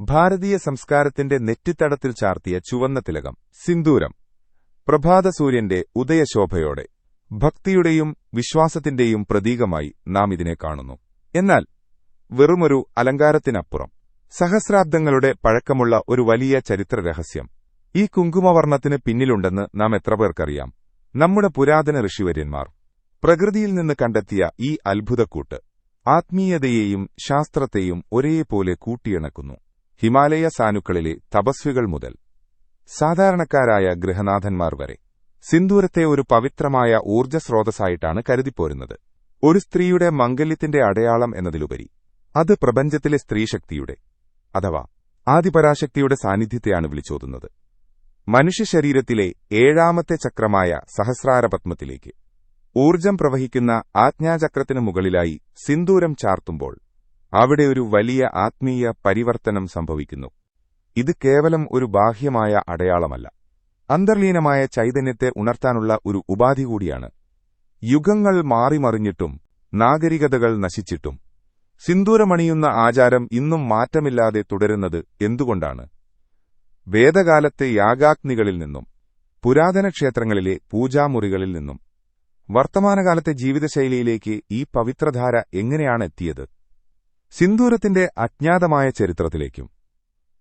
ഭാരതീയ സംസ്കാരത്തിന്റെ നെറ്റിത്തടത്തിൽ ചാർത്തിയ ചുവന്ന തിലകം, സിന്ദൂരം. പ്രഭാതസൂര്യന്റെ ഉദയശോഭയോടെ ഭക്തിയുടെയും വിശ്വാസത്തിന്റെയും പ്രതീകമായി നാം ഇതിനെ കാണുന്നു. എന്നാൽ വെറുമൊരു അലങ്കാരത്തിനപ്പുറം സഹസ്രാബ്ദങ്ങളുടെ പഴക്കമുള്ള ഒരു വലിയ ചരിത്ര രഹസ്യം ഈ കുങ്കുമവർണ്ണത്തിന് പിന്നിലുണ്ടെന്ന് നാം എത്ര പേർക്കറിയാം? നമ്മുടെ പുരാതന ഋഷിവര്യന്മാർ പ്രകൃതിയിൽ നിന്ന് കണ്ടെത്തിയ ഈ അത്ഭുതക്കൂട്ട് ആത്മീയതയെയും ശാസ്ത്രത്തെയും ഒരേപോലെ കൂട്ടിയിണക്കുന്നു. ഹിമാലയ സാനുക്കളിലെ തപസ്വികൾ മുതൽ സാധാരണക്കാരായ ഗൃഹനാഥന്മാർ വരെ സിന്ദൂരത്തെ ഒരു പവിത്രമായ ഊർജ്ജസ്രോതസ്സായിട്ടാണ് കരുതിപ്പോരുന്നത്. ഒരു സ്ത്രീയുടെ മംഗല്യത്തിന്റെ അടയാളം എന്നതിലുപരി അത് പ്രപഞ്ചത്തിലെ സ്ത്രീശക്തിയുടെ അഥവാ ആദിപരാശക്തിയുടെ സാന്നിധ്യത്തെയാണ് വിളിച്ചോതുന്നത്. മനുഷ്യശരീരത്തിലെ ഏഴാമത്തെ ചക്രമായ സഹസ്രാരപത്മത്തിലേക്ക് ഊർജ്ജം പ്രവഹിക്കുന്ന ആജ്ഞാചക്രത്തിനു മുകളിലായി സിന്ദൂരം ചാർത്തുമ്പോൾ അവിടെ ഒരു വലിയ ആത്മീയ പരിവർത്തനം സംഭവിക്കുന്നു. ഇത് കേവലം ഒരു ബാഹ്യമായ അടയാളമല്ല, അന്തർലീനമായ ചൈതന്യത്തെ ഉണർത്താനുള്ള ഒരു ഉപാധി കൂടിയാണ്. യുഗങ്ങൾ മാറിമറിഞ്ഞിട്ടും നാഗരികതകൾ നശിച്ചിട്ടും സിന്ദൂരമണിയുന്ന ആചാരം ഇന്നും മാറ്റമില്ലാതെ തുടരുന്നത് എന്തുകൊണ്ടാണ്? വേദകാലത്തെ യാഗാഗ്നികളിൽ നിന്നും പുരാതന ക്ഷേത്രങ്ങളിലെ പൂജാമുറികളിൽ നിന്നും വർത്തമാനകാലത്തെ ജീവിതശൈലിയിലേക്ക് ഈ പവിത്രധാര എങ്ങനെയാണ് എത്തിയത്? സിന്ദൂരത്തിന്റെ അജ്ഞാതമായ ചരിത്രത്തിലേക്കും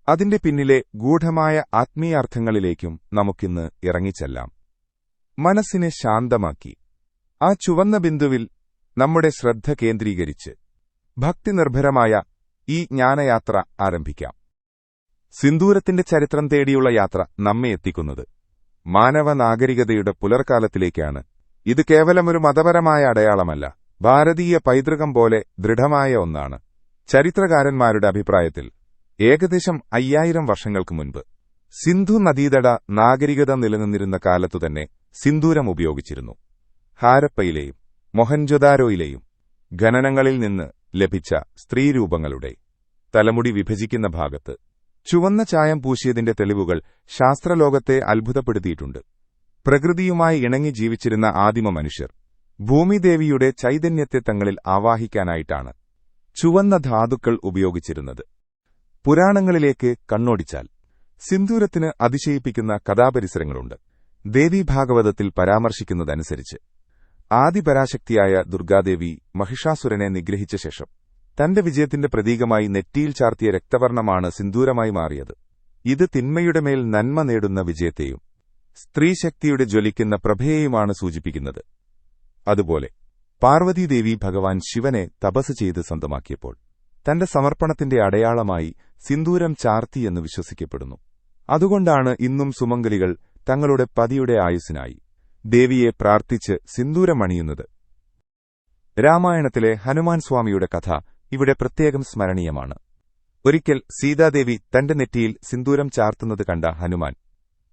അതിന്റെ പിന്നിലെ ഗൂഢമായ ആത്മീയാർത്ഥങ്ങളിലേക്കും നമുക്കിന്ന് ഇറങ്ങിച്ചെല്ലാം. മനസ്സിനെ ശാന്തമാക്കി ആ ചുവന്ന ബിന്ദുവിൽ നമ്മുടെ ശ്രദ്ധ കേന്ദ്രീകരിച്ച് ഭക്തിനിർഭരമായ ഈ ജ്ഞാനയാത്ര ആരംഭിക്കാം. സിന്ദൂരത്തിന്റെ ചരിത്രം തേടിയുള്ള യാത്ര നമ്മെ എത്തിക്കുന്നത് മാനവനാഗരികതയുടെ പുലർക്കാലത്തിലേക്കാണ്. ഇത് കേവലമൊരു മതപരമായ അടയാളമല്ല, ഭാരതീയ പൈതൃകം പോലെ ദൃഢമായ ഒന്നാണ്. ചരിത്രകാരന്മാരുടെ അഭിപ്രായത്തിൽ ഏകദേശം 5000 വർഷങ്ങൾക്ക് മുൻപ് സിന്ധു നദീതട നാഗരികത നിലനിന്നിരുന്ന കാലത്തുതന്നെ സിന്ദൂരം ഉപയോഗിച്ചിരുന്നു. ഹാരപ്പയിലെയും മൊഹൻജൊദാരോയിലെയും ഖനനങ്ങളിൽ നിന്ന് ലഭിച്ച സ്ത്രീരൂപങ്ങളുടെ തലമുടി വിഭജിക്കുന്ന ഭാഗത്ത് ചുവന്ന ചായം പൂശിയതിന്റെ തെളിവുകൾ ശാസ്ത്രലോകത്തെ അത്ഭുതപ്പെടുത്തിയിട്ടുണ്ട്. പ്രകൃതിയുമായി ഇണങ്ങി ജീവിച്ചിരുന്ന ആദിമ മനുഷ്യർ ഭൂമിദേവിയുടെ ചൈതന്യത്തെ തങ്ങളിൽ ആവാഹിക്കാനായിട്ടാണ് ചുവന്ന ധാതുക്കൾ ഉപയോഗിച്ചിരുന്നത്. പുരാണങ്ങളിലേക്ക് കണ്ണോടിച്ചാൽ സിന്ദൂരത്തിന് അതിശയിപ്പിക്കുന്ന കഥാപരിസരങ്ങളുണ്ട്. ദേവീഭാഗവതത്തിൽ പരാമർശിക്കുന്നതനുസരിച്ച് ആദിപരാശക്തിയായ ദുർഗാദേവി മഹിഷാസുരനെ നിഗ്രഹിച്ച ശേഷം തന്റെ വിജയത്തിന്റെ പ്രതീകമായി നെറ്റിയിൽ ചാർത്തിയ രക്തവർണ്ണമാണ് സിന്ദൂരമായി മാറിയത്. ഇത് തിന്മയുടെ മേൽ നന്മ നേടുന്ന വിജയത്തെയും സ്ത്രീശക്തിയുടെ ജ്വലിക്കുന്ന പ്രഭയെയുമാണ് സൂചിപ്പിക്കുന്നത്. അതുപോലെ പാർവതീദേവി ഭഗവാൻ ശിവനെ തപസ് ചെയ്ത് സ്വന്തമാക്കിയപ്പോൾ തന്റെ സമർപ്പണത്തിന്റെ അടയാളമായി സിന്ദൂരം ചാർത്തിയെന്ന് വിശ്വസിക്കപ്പെടുന്നു. അതുകൊണ്ടാണ് ഇന്നും സുമംഗലികൾ തങ്ങളുടെ പതിയുടെ ആയുസ്സിനായി ദേവിയെ പ്രാർത്ഥിച്ച് സിന്ദൂരമണിയുന്നത്. രാമായണത്തിലെ ഹനുമാൻ സ്വാമിയുടെ കഥ ഇവിടെ പ്രത്യേകം സ്മരണീയമാണ്. ഒരിക്കൽ സീതാദേവി തന്റെ നെറ്റിയിൽ സിന്ദൂരം ചാർത്തുന്നത് കണ്ട ഹനുമാൻ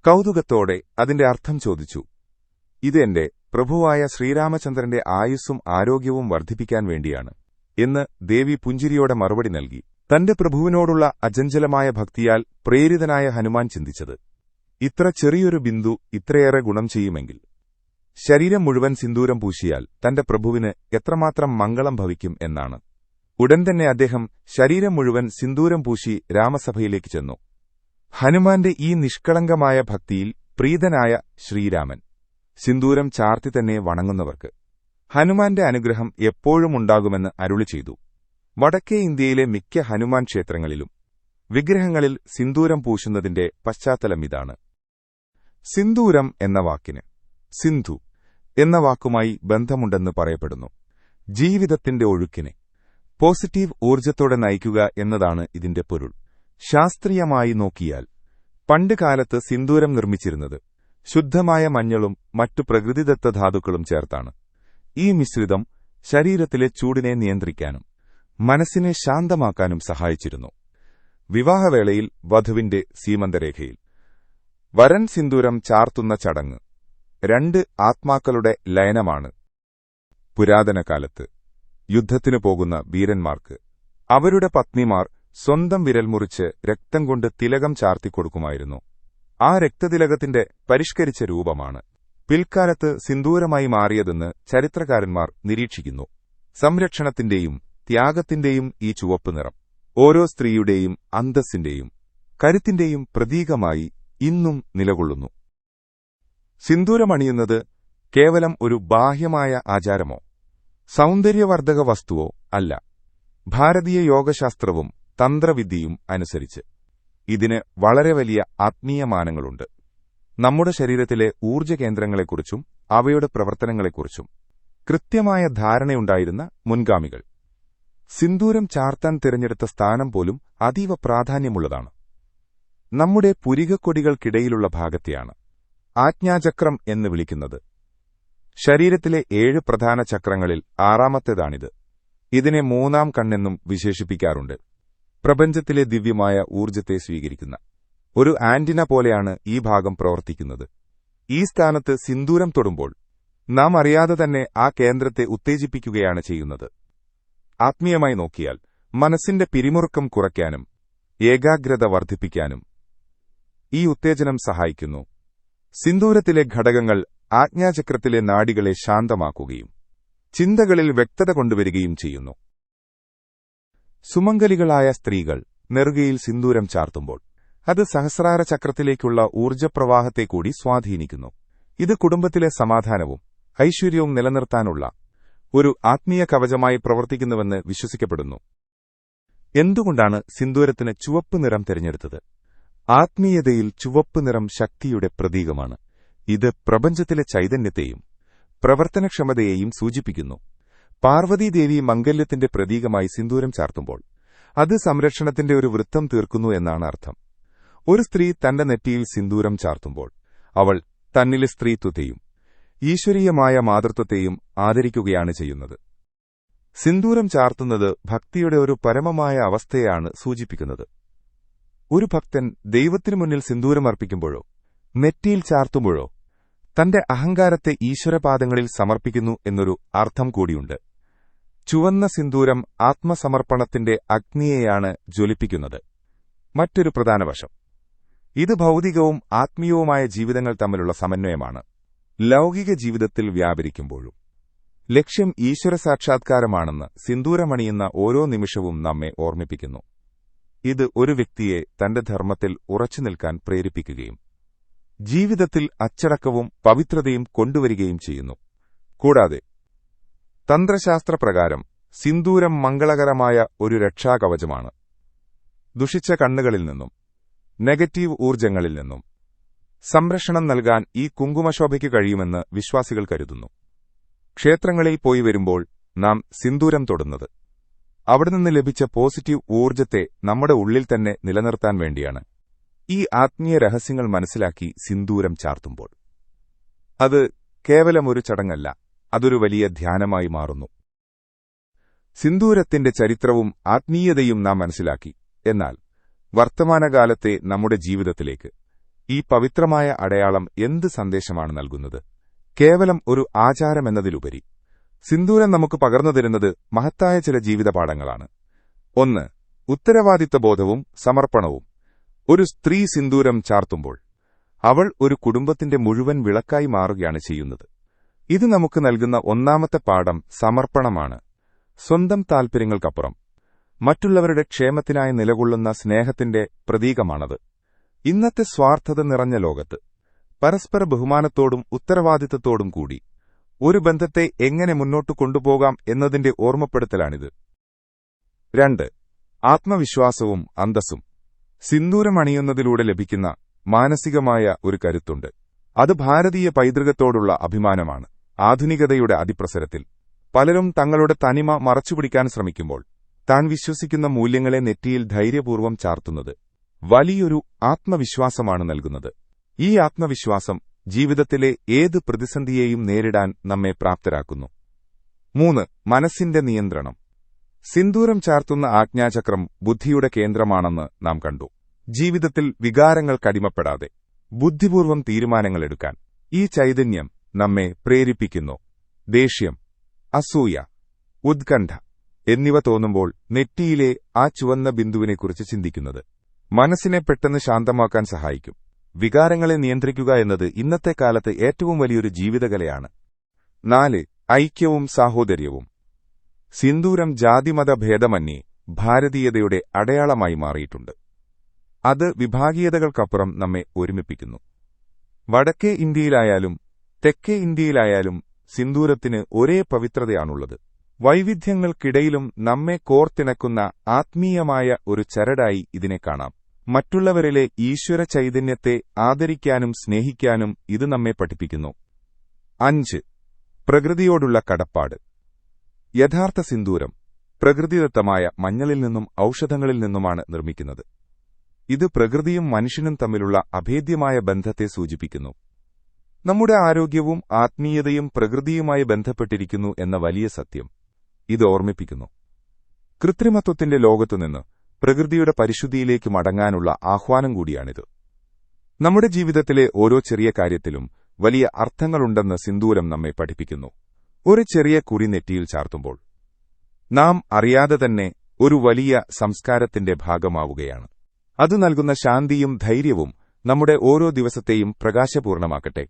കൗതുകത്തോടെ അതിന്റെ അർത്ഥം ചോദിച്ചു. ഇത് എന്റെ പ്രഭുവായ ശ്രീരാമചന്ദ്രന്റെ ആയുസ്സും ആരോഗ്യവും വർദ്ധിപ്പിക്കാൻ വേണ്ടിയാണ് എന്ന് ദേവി പുഞ്ചിരിയോടെ മറുപടി നൽകി. തന്റെ പ്രഭുവിനോടുള്ള അചഞ്ചലമായ ഭക്തിയാൽ പ്രേരിതനായ ഹനുമാൻ ചിന്തിച്ചത്, ഇത്ര ചെറിയൊരു ബിന്ദു ഇത്രയേറെ ഗുണം ചെയ്യുമെങ്കിൽ ശരീരം മുഴുവൻ സിന്ദൂരം പൂശിയാൽ തന്റെ പ്രഭുവിന് എത്രമാത്രം മംഗളം ഭവിക്കും എന്നാണ്. ഉടൻ തന്നെ അദ്ദേഹം ശരീരം മുഴുവൻ സിന്ദൂരം പൂശി രാമസഭയിലേക്ക് ചെന്നു. ഹനുമാന്റെ ഈ നിഷ്കളങ്കമായ ഭക്തിയിൽ പ്രീതനായ ശ്രീരാമൻ സിന്ദൂരം ചാർത്തി തന്നെ വണങ്ങുന്നവർക്ക് ഹനുമാന്റെ അനുഗ്രഹം എപ്പോഴും ഉണ്ടാകുമെന്ന് അരുളി ചെയ്തു. വടക്കേ ഇന്ത്യയിലെ മിക്ക ഹനുമാൻ ക്ഷേത്രങ്ങളിലും വിഗ്രഹങ്ങളിൽ സിന്ദൂരം പൂശുന്നതിന്റെ പശ്ചാത്തലമിതാണ്. സിന്ദൂരം എന്ന വാക്കിന് സിന്ധു എന്ന വാക്കുമായി ബന്ധമുണ്ടെന്ന് പറയപ്പെടുന്നു. ജീവിതത്തിന്റെ ഒഴുക്കിനെ പോസിറ്റീവ് ഊർജ്ജത്തോടെ നയിക്കുക എന്നതാണ് ഇതിന്റെ പൊരുൾ. ശാസ്ത്രീയമായി നോക്കിയാൽ പണ്ടുകാലത്ത് സിന്ദൂരം നിർമ്മിച്ചിരുന്നത് ശുദ്ധമായ മഞ്ഞളും മറ്റു പ്രകൃതിദത്ത ധാതുക്കളും ചേർത്താണ്. ഈ മിശ്രിതം ശരീരത്തിലെ ചൂടിനെ നിയന്ത്രിക്കാനും മനസ്സിനെ ശാന്തമാക്കാനും സഹായിച്ചിരുന്നു. വിവാഹവേളയിൽ വധുവിന്റെ സീമന്തരേഖയിൽ വരൻ സിന്ദൂരം ചാർത്തുന്ന ചടങ്ങ് 2 ആത്മാക്കളുടെ ലയനമാണ്. പുരാതനകാലത്ത് യുദ്ധത്തിനു പോകുന്ന വീരന്മാർക്ക് അവരുടെ പത്നിമാർ സ്വന്തം വിരൽ മുറിച്ച് രക്തം കൊണ്ട് തിലകം ചാർത്തിക്കൊടുക്കുമായിരുന്നു. ആ രക്തതിലകത്തിന്റെ പരിഷ്കരിച്ച രൂപമാണ് പിൽക്കാലത്ത് സിന്ദൂരമായി മാറിയതെന്ന് ചരിത്രകാരന്മാർ നിരീക്ഷിക്കുന്നു. സംരക്ഷണത്തിന്റെയും ത്യാഗത്തിന്റെയും ഈ ചുവപ്പ് നിറം ഓരോ സ്ത്രീയുടെയും അന്തസ്സിന്റെയും കരുത്തിന്റെയും പ്രതീകമായി ഇന്നും നിലകൊള്ളുന്നു. സിന്ദൂരമണിയുന്നത് കേവലം ഒരു ബാഹ്യമായ ആചാരമോ സൗന്ദര്യവർദ്ധക വസ്തുവോ അല്ല. ഭാരതീയ യോഗശാസ്ത്രവും തന്ത്രവിദ്യയും അനുസരിച്ച് ഇതിന് വളരെ വലിയ ആത്മീയമാനങ്ങളുണ്ട്. നമ്മുടെ ശരീരത്തിലെ ഊർജ്ജകേന്ദ്രങ്ങളെക്കുറിച്ചും അവയുടെ പ്രവർത്തനങ്ങളെക്കുറിച്ചും കൃത്യമായ ധാരണയുണ്ടായിരുന്ന മുൻഗാമികൾ സിന്ദൂരം ചാർത്താൻ തിരഞ്ഞെടുത്ത സ്ഥാനം പോലും അതീവ പ്രാധാന്യമുള്ളതാണ്. നമ്മുടെ പുരികക്കൊടികൾക്കിടയിലുള്ള ഭാഗത്തെയാണ് ആജ്ഞാചക്രം എന്ന് വിളിക്കുന്നത്. ശരീരത്തിലെ 7 പ്രധാന ചക്രങ്ങളിൽ 6ാമത്തേതാണിത്. ഇതിനെ 3ാം കണ്ണെന്നും വിശേഷിപ്പിക്കാറുണ്ട്. പ്രപഞ്ചത്തിലെ ദിവ്യമായ ഊർജ്ജത്തെ സ്വീകരിക്കുന്ന ഒരു ആന്റിന പോലെയാണ് ഈ ഭാഗം പ്രവർത്തിക്കുന്നത്. ഈ സ്ഥാനത്ത് സിന്ദൂരം തൊടുമ്പോൾ നാം അറിയാതെ തന്നെ ആ കേന്ദ്രത്തെ ഉത്തേജിപ്പിക്കുകയാണ് ചെയ്യുന്നത്. ആത്മീയമായി നോക്കിയാൽ മനസ്സിന്റെ പിരിമുറുക്കം കുറയ്ക്കാനും ഏകാഗ്രത വർദ്ധിപ്പിക്കാനും ഈ ഉത്തേജനം സഹായിക്കുന്നു. സിന്ദൂരത്തിലെ ഘടകങ്ങൾ ആജ്ഞാചക്രത്തിലെ നാഡികളെ ശാന്തമാക്കുകയും ചിന്തകളിൽ വ്യക്തത കൊണ്ടുവരികയും ചെയ്യുന്നു. സുമംഗലികളായ സ്ത്രീകൾ നെറുകയിൽ സിന്ദൂരം ചാർത്തുമ്പോൾ അത് സഹസ്രാര ചക്രത്തിലേക്കുള്ള ഊർജ്ജപ്രവാഹത്തെ കൂടി സ്വാധീനിക്കുന്നു. ഇത് കുടുംബത്തിലെ സമാധാനവും ഐശ്വര്യവും നിലനിർത്താനുള്ള ഒരു ആത്മീയ കവചമായി പ്രവർത്തിക്കുന്നുവെന്ന് വിശ്വസിക്കപ്പെടുന്നു. എന്തുകൊണ്ടാണ് സിന്ദൂരത്തിന് ചുവപ്പ് നിറം തിരഞ്ഞെടുത്തത്? ആത്മീയതയിൽ ചുവപ്പ് നിറം ശക്തിയുടെ പ്രതീകമാണ്. ഇത് പ്രപഞ്ചത്തിലെ ചൈതന്യത്തെയും പ്രവർത്തനക്ഷമതയെയും സൂചിപ്പിക്കുന്നു. പാർവതീദേവി മംഗല്യത്തിന്റെ പ്രതീകമായി സിന്ദൂരം ചാർത്തുമ്പോൾ അത് സംരക്ഷണത്തിന്റെ ഒരു വൃത്തം തീർക്കുന്നു എന്നാണ് അർത്ഥം. ഒരു സ്ത്രീ തന്റെ നെറ്റിയിൽ സിന്ദൂരം ചാർത്തുമ്പോൾ അവൾ തന്നിലെ സ്ത്രീത്വത്തെയും ഈശ്വരീയമായ മാതൃത്വത്തെയും ആദരിക്കുകയാണ് ചെയ്യുന്നത്. സിന്ദൂരം ചാർത്തുന്നത് ഭക്തിയുടെ ഒരു പരമമായ അവസ്ഥയാണ് സൂചിപ്പിക്കുന്നത്. ഒരു ഭക്തൻ ദൈവത്തിനു മുന്നിൽ സിന്ദൂരം അർപ്പിക്കുമ്പോഴോ നെറ്റിയിൽ ചാർത്തുമ്പോഴോ തന്റെ അഹങ്കാരത്തെ ഈശ്വരപാദങ്ങളിൽ സമർപ്പിക്കുന്നു എന്നൊരു അർത്ഥം കൂടിയുണ്ട്. ചുവന്ന സിന്ദൂരം ആത്മസമർപ്പണത്തിന്റെ അഗ്നിയെയാണ് ജ്വലിപ്പിക്കുന്നത്. മറ്റൊരു പ്രധാന വശം ഇത് ഭൗതികവും ആത്മീയവുമായ ജീവിതങ്ങൾ തമ്മിലുള്ള സമന്വയമാണ്. ലൗകിക ജീവിതത്തിൽ വ്യാപരിക്കുമ്പോഴും ലക്ഷ്യം ഈശ്വരസാക്ഷാത്കാരമാണെന്ന് സിന്ദൂരമണിയുന്ന ഓരോ നിമിഷവും നമ്മെ ഓർമ്മിപ്പിക്കുന്നു. ഇത് ഒരു വ്യക്തിയെ തന്റെ ധർമ്മത്തിൽ ഉറച്ചുനിൽക്കാൻ പ്രേരിപ്പിക്കുകയും ജീവിതത്തിൽ അച്ചടക്കവും പവിത്രതയും കൊണ്ടുവരികയും ചെയ്യുന്നു. കൂടാതെ തന്ത്രശാസ്ത്രപ്രകാരം സിന്ദൂരം മംഗളകരമായ ഒരു രക്ഷാകവചമാണ്. ദുഷിച്ച കണ്ണുകളിൽ നിന്നും നെഗറ്റീവ് ഊർജ്ജങ്ങളിൽ നിന്നും സംരക്ഷണം നൽകാൻ ഈ കുങ്കുമശോഭയ്ക്ക് കഴിയുമെന്ന് വിശ്വാസികൾ കരുതുന്നു. ക്ഷേത്രങ്ങളിൽ പോയി വരുമ്പോൾ നാം സിന്ദൂരം തൊടുന്നത് അവിടെ നിന്ന് ലഭിച്ച പോസിറ്റീവ് ഊർജ്ജത്തെ നമ്മുടെ ഉള്ളിൽ തന്നെ നിലനിർത്താൻ വേണ്ടിയാണ്. ഈ ആത്മീയ രഹസ്യങ്ങൾ മനസ്സിലാക്കി സിന്ദൂരം ചാർത്തുമ്പോൾ അത് കേവലം ഒരു ചടങ്ങല്ല, അതൊരു വലിയ ധ്യാനമായി മാറുന്നു. സിന്ദൂരത്തിന്റെ ചരിത്രവും ആത്മീയതയും നാം മനസ്സിലാക്കി. എന്നാൽ വർത്തമാനകാലത്തെ നമ്മുടെ ജീവിതത്തിലേക്ക് ഈ പവിത്രമായ അടയാളം എന്ത് സന്ദേശമാണ് നൽകുന്നത്? കേവലം ഒരു ആചാരമെന്നതിലുപരി സിന്ദൂരം നമുക്ക് പകർന്നു തരുന്നത് മഹത്തായ ചില ജീവിതപാഠങ്ങളാണ്. 1. ഉത്തരവാദിത്തബോധവും സമർപ്പണവും. ഒരു സ്ത്രീ സിന്ദൂരം ചാർത്തുമ്പോൾ അവൾ ഒരു കുടുംബത്തിന്റെ മുഴുവൻ വിളക്കായി മാറുകയാണ് ചെയ്യുന്നത്. ഇത് നമുക്ക് നൽകുന്ന ഒന്നാമത്തെ പാഠം സമർപ്പണമാണ്. സ്വന്തം താൽപര്യങ്ങൾക്കപ്പുറം മറ്റുള്ളവരുടെ ക്ഷേമത്തിനായി നിലകൊള്ളുന്ന സ്നേഹത്തിന്റെ പ്രതീകമാണത്. ഇന്നത്തെ സ്വാർത്ഥത നിറഞ്ഞ ലോകത്ത് പരസ്പര ബഹുമാനത്തോടും ഉത്തരവാദിത്തത്തോടും കൂടി ഒരു ബന്ധത്തെ എങ്ങനെ മുന്നോട്ടു കൊണ്ടുപോകാം എന്നതിന്റെ ഓർമ്മപ്പെടുത്തലാണിത്. 2. ആത്മവിശ്വാസവും അന്തസ്സും. സിന്ദൂരമണിയുന്നതിലൂടെ ലഭിക്കുന്ന മാനസികമായ ഒരു കരുത്തുണ്ട്. അത് ഭാരതീയ പൈതൃകത്തോടുള്ള അഭിമാനമാണ്. ആധുനികതയുടെ അതിപ്രസരത്തിൽ പലരും തങ്ങളുടെ തനിമ മറച്ചുപിടിക്കാൻ ശ്രമിക്കുമ്പോൾ താൻ വിശ്വസിക്കുന്ന മൂല്യങ്ങളെ നെറ്റിയിൽ ധൈര്യപൂർവ്വം ചാർത്തുന്നത് വലിയൊരു ആത്മവിശ്വാസമാണ് നൽകുന്നത്. ഈ ആത്മവിശ്വാസം ജീവിതത്തിലെ ഏത് പ്രതിസന്ധിയെയും നേരിടാൻ നമ്മെ പ്രാപ്തരാക്കുന്നു. 3. മനസ്സിന്റെ നിയന്ത്രണം. സിന്ദൂരം ചാർത്തുന്ന ആജ്ഞാചക്രം ബുദ്ധിയുടെ കേന്ദ്രമാണെന്ന് നാം കണ്ടു. ജീവിതത്തിൽ വികാരങ്ങൾക്കടിമപ്പെടാതെ ബുദ്ധിപൂർവ്വം തീരുമാനങ്ങളെടുക്കാൻ ഈ ചൈതന്യം നമ്മെ പ്രേരിപ്പിക്കുന്നു. ദേഷ്യം, അസൂയ, ഉത്കണ്ഠ എന്നിവ തോന്നുമ്പോൾ നെറ്റിയിലെ ആ ചുവന്ന ബിന്ദുവിനെക്കുറിച്ച് ചിന്തിക്കുന്നത് മനസ്സിനെ പെട്ടെന്ന് ശാന്തമാക്കാൻ സഹായിക്കും. വികാരങ്ങളെ നിയന്ത്രിക്കുക എന്നത് ഇന്നത്തെ കാലത്ത് ഏറ്റവും വലിയൊരു ജീവിതകലയാണ്. 4. ഐക്യവും സാഹോദര്യവും. സിന്ദൂരം ജാതിമത ഭേദമന്യേ ഭാരതീയതയുടെ അടയാളമായി മാറിയിട്ടുണ്ട്. അത് വിഭാഗീയതകൾക്കപ്പുറം നമ്മെ ഒരുമിപ്പിക്കുന്നു. വടക്കേ ഇന്ത്യയിലായാലും തെക്കേ ഇന്ത്യയിലായാലും സിന്ദൂരത്തിന് ഒരേ പവിത്രതയാണുള്ളത്. വൈവിധ്യങ്ങൾക്കിടയിലും നമ്മെ കോർത്തിണക്കുന്ന ആത്മീയമായ ഒരു ചരടായി ഇതിനെ കാണാം. മറ്റുള്ളവരിലെ ഈശ്വര ചൈതന്യത്തെ ആദരിക്കാനും സ്നേഹിക്കാനും ഇത് നമ്മെ പഠിപ്പിക്കുന്നു. 5. പ്രകൃതിയോടുള്ള കടപ്പാട്. യഥാർത്ഥ സിന്ദൂരം പ്രകൃതിദത്തമായ മഞ്ഞളിൽ നിന്നും ഔഷധങ്ങളിൽ നിന്നുമാണ് നിർമ്മിക്കുന്നത്. ഇത് പ്രകൃതിയും മനുഷ്യനും തമ്മിലുള്ള അഭേദ്യമായ ബന്ധത്തെ സൂചിപ്പിക്കുന്നു. നമ്മുടെ ആരോഗ്യവും ആത്മീയതയും പ്രകൃതിയുമായി ബന്ധപ്പെട്ടിരിക്കുന്നു എന്ന വലിയ സത്യം ഇത് ഓർമ്മിപ്പിക്കുന്നു. കൃത്രിമത്വത്തിന്റെ ലോകത്തുനിന്ന് പ്രകൃതിയുടെ പരിശുദ്ധിയിലേക്ക് മടങ്ങാനുള്ള ആഹ്വാനം കൂടിയാണിത്. നമ്മുടെ ജീവിതത്തിലെ ഓരോ ചെറിയ കാര്യത്തിലും വലിയ അർത്ഥങ്ങളുണ്ടെന്ന് സിന്ദൂരം നമ്മെ പഠിപ്പിക്കുന്നു. ഒരു ചെറിയ കുറി നെറ്റിയിൽ ചാർത്തുമ്പോൾ നാം അറിയാതെ തന്നെ ഒരു വലിയ സംസ്കാരത്തിന്റെ ഭാഗമാവുകയാണ്. അത് നൽകുന്ന ശാന്തിയും ധൈര്യവും നമ്മുടെ ഓരോ ദിവസത്തെയും പ്രകാശപൂർണമാക്കട്ടെ.